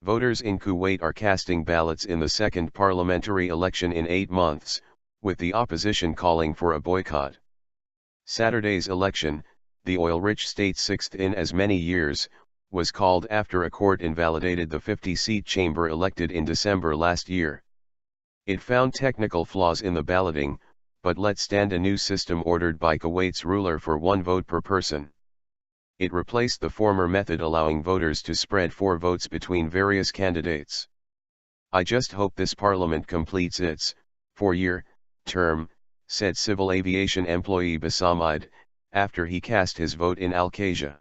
Voters in Kuwait are casting ballots in the second parliamentary election in 8 months, with the opposition calling for a boycott. Saturday's election, the oil-rich state's sixth in as many years, was called after a court invalidated the 50-seat chamber elected in December last year. It found technical flaws in the balloting, but let stand a new system ordered by Kuwait's ruler for one vote per person. It replaced the former method allowing voters to spread 4 votes between various candidates. "I just hope this parliament completes its 4-year term," said civil aviation employee Bassam Eid, after he cast his vote in Al-Qasia.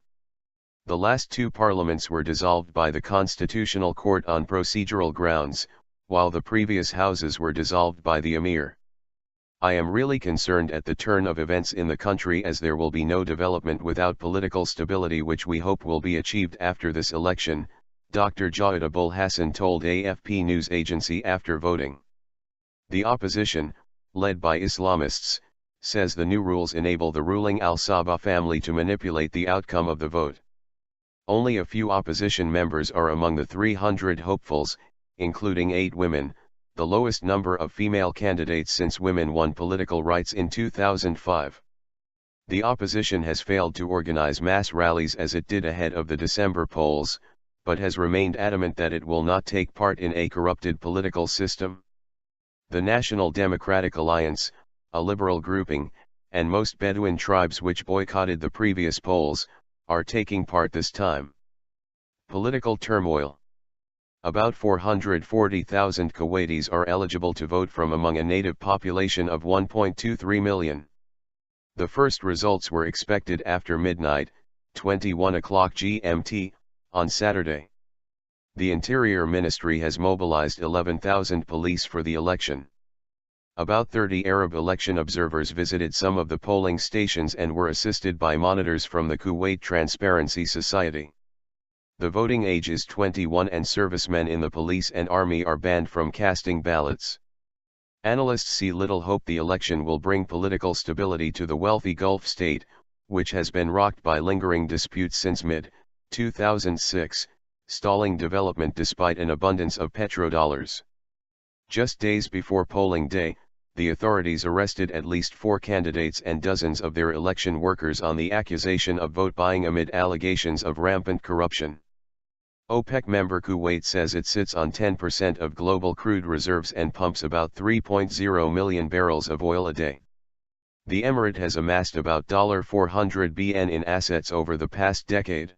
The last 2 parliaments were dissolved by the Constitutional Court on procedural grounds, while the previous houses were dissolved by the emir. "I am really concerned at the turn of events in the country, as there will be no development without political stability, which we hope will be achieved after this election," Dr. Jawad Abulhassan told AFP news agency after voting. The opposition, led by Islamists, says the new rules enable the ruling Al-Sabah family to manipulate the outcome of the vote. Only a few opposition members are among the 300 hopefuls, including 8 women, the lowest number of female candidates since women won political rights in 2005. The opposition has failed to organize mass rallies as it did ahead of the December polls, but has remained adamant that it will not take part in a corrupted political system. The National Democratic Alliance, a liberal grouping, and most Bedouin tribes which boycotted the previous polls, are taking part this time. Political turmoil. About 440,000 Kuwaitis are eligible to vote from among a native population of 1.23 million. The first results were expected after midnight, 21 o'clock GMT, on Saturday. The Interior Ministry has mobilized 11,000 police for the election. About 30 Arab election observers visited some of the polling stations and were assisted by monitors from the Kuwait Transparency Society. The voting age is 21 and servicemen in the police and army are banned from casting ballots. Analysts see little hope the election will bring political stability to the wealthy Gulf state, which has been rocked by lingering disputes since mid-2006, stalling development despite an abundance of petrodollars. Just days before polling day, the authorities arrested at least 4 candidates and dozens of their election workers on the accusation of vote buying amid allegations of rampant corruption. OPEC member Kuwait says it sits on 10% of global crude reserves and pumps about 3.0 million barrels of oil a day. The emirate has amassed about $400 billion in assets over the past decade.